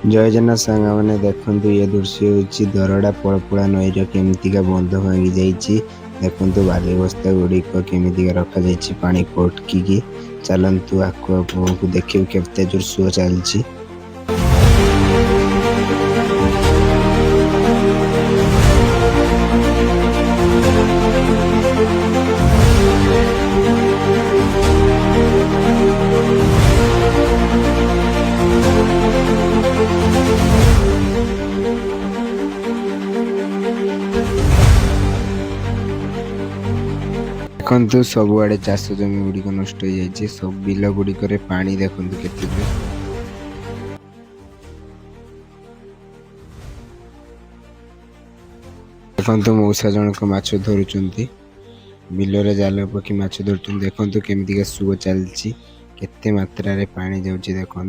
जय जगन्नाथ सांग मैंने देखु ये दृश्य हूँ दरड़ा पड़पुड़ा नईर केमितिका बंध भांगी जाइए। देखु बाली बस्ता गुड़िक केमितिका रखा जाइए पानी को अटकिकी। चलतु आपको देखिए केते जोर सुଅ चलती। देखु सबुआड़े चाष जमी गुड़िक नष्ट हो जाए। सब बिल गुड़िक पानी देखु केते देखु मौसा जनक माछ धरुचंती बिलरे जाल पकी माछ धरुचंती। देखु केमितिका सुଅ चलती केते मात्रा रे पानी जाउची देखु।